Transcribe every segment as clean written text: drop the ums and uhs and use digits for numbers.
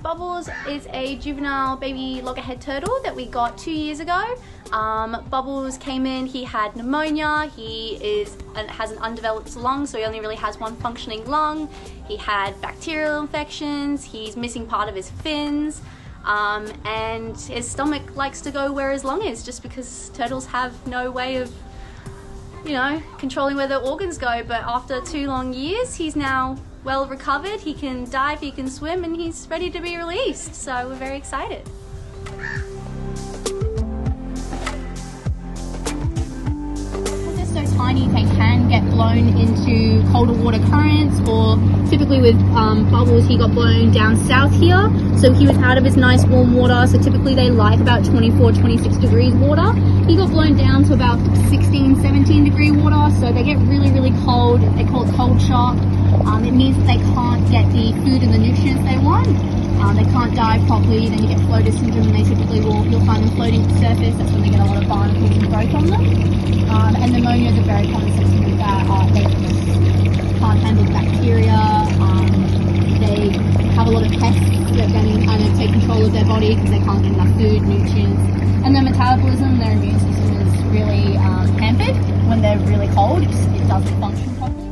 Bubbles is a juvenile baby loggerhead turtle that we got 2 years ago. Bubbles came in, he had pneumonia, has an undeveloped lung, so he only really has one functioning lung. He had bacterial infections, he's missing part of his fins, and his stomach likes to go where his lung is, just because turtles have no way of, controlling where their organs go. But after 2 long years, he's now well recovered, he can dive, he can swim, and he's ready to be released, so we're very excited. Because they're so tiny, they can get blown into colder water currents, or typically with Bubbles, he got blown down south here, so he was out of his nice warm water, so typically they like about 24-26 degrees water. He got blown down to about 16-17 degree water, so they get really, really cold. They call it cold shock. It means that they can't get the food and the nutrients they want. They can't dive properly, then you get floater syndrome, and they typically you'll find them floating at the surface. That's when they get a lot of barnacles and growth on them. And pneumonia is a very common symptom of that. They can't handle bacteria. They have a lot of pests that then kind of take control of their body because they can't get enough food, nutrients. And their metabolism, their immune system is really hampered when they're really cold. It doesn't function properly.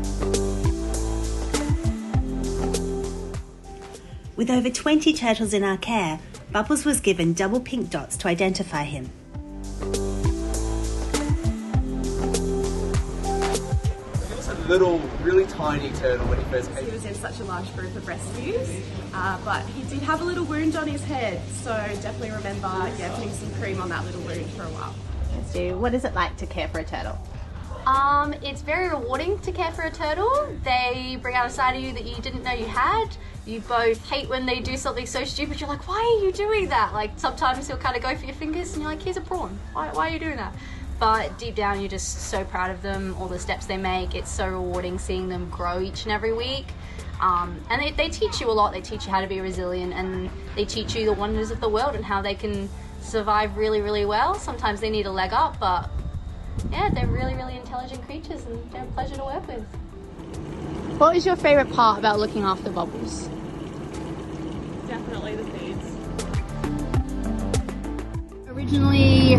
With over 20 turtles in our care, Bubbles was given double pink dots to identify him. He was a little, really tiny turtle when he first came. He was in such a large group of rescues, but he did have a little wound on his head, so definitely remember putting some cream on that little wound for a while. So what is it like to care for a turtle? It's very rewarding to care for a turtle. They bring out a side of you that you didn't know you had. You both hate when they do something so stupid, you're like, why are you doing that? Like, sometimes he'll kind of go for your fingers and you're like, here's a prawn. Why are you doing that? But deep down, you're just so proud of them, all the steps they make. It's so rewarding seeing them grow each and every week. And they teach you a lot. They teach you how to be resilient, and they teach you the wonders of the world and how they can survive really, really well. Sometimes they need a leg up, but yeah, they're really, really intelligent creatures, and they're a pleasure to work with. What is your favourite part about looking after Bubbles? Definitely the feeds. Originally,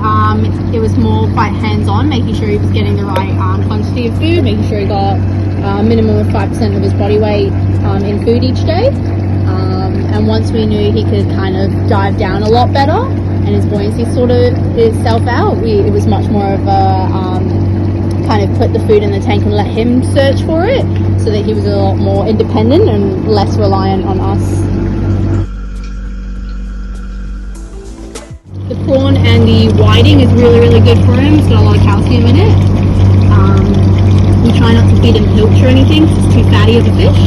it was more quite hands-on, making sure he was getting the right quantity of food, making sure he got a minimum of 5% of his body weight in food each day. And once we knew he could kind of dive down a lot better and his buoyancy sorted itself out, it was much more of a kind of put the food in the tank and let him search for it, so that he was a lot more independent and less reliant on us. The prawn and the whiting is really, really good for him. It's got a lot of calcium in it. We try not to feed him pilch or anything because it's too fatty of a fish.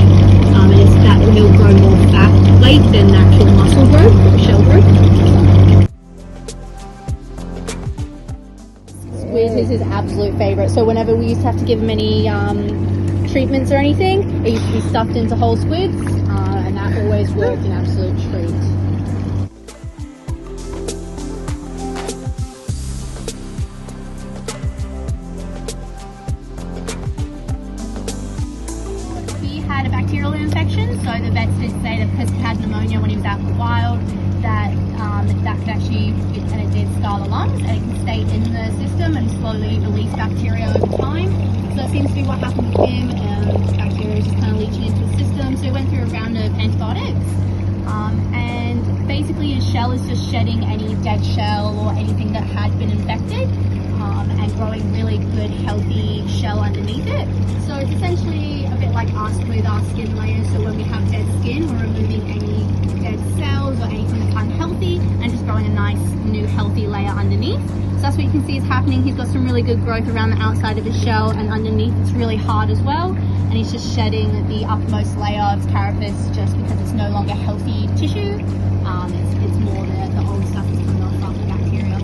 And it's that he'll grow more fat weight than actual muscle growth or shell growth. Squid is his absolute favourite. So whenever we used to have to give him any treatments or anything, it used to be stuffed into whole squids, and that always worked an absolute treat. Had a bacterial infection, so the vets did say that because he had pneumonia when he was out in the wild, that could actually, and it did scar the lungs, and it can stay in the system and slowly release bacteria over time. So that seems to be what happened with him, and bacteria is just kind of leaching into his system. So he went through a round of antibiotics, and basically his shell is just shedding any dead shell or anything that had been infected, and growing really good healthy shell underneath it. So it's essentially a bit like us with our skin layers. So when we have dead skin, we're removing any dead cells or anything that's unhealthy and just growing a nice new healthy layer underneath. So that's what you can see is happening. He's got some really good growth around the outside of his shell, and underneath it's really hard as well, and he's just shedding the uppermost layer of his carapace just because it's no longer healthy tissue. It's more the old stuff that's coming off after bacteria.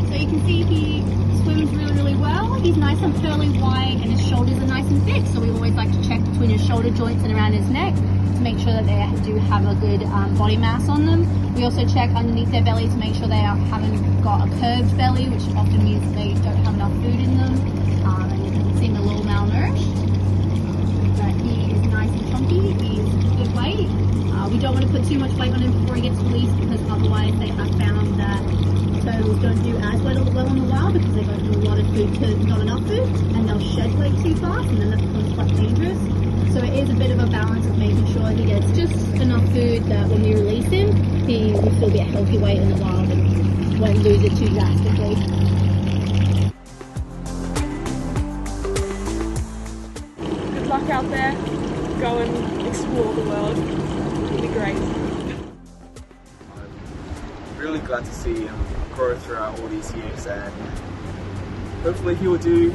So you can see he swims really, really well. He's nice and pearly white, and his shoulders are nice and thick, so we always like to check between his shoulder joints and around his neck to make sure that they do have a good body mass on them. We also check underneath their belly to make sure they haven't got a curved belly, which often means that they don't have enough food in them, and you can seem a little malnourished. But he is nice and chunky, he's good weight. food to not enough food, and they'll shed way too fast, and then that becomes quite dangerous. So it is a bit of a balance of making sure he gets just enough food that when we release him, he will still be a healthy weight in the wild and won't lose it too drastically. Good luck out there. Go and explore the world. It'll be great. I'm really glad to see him grow throughout all these years, and hopefully he will do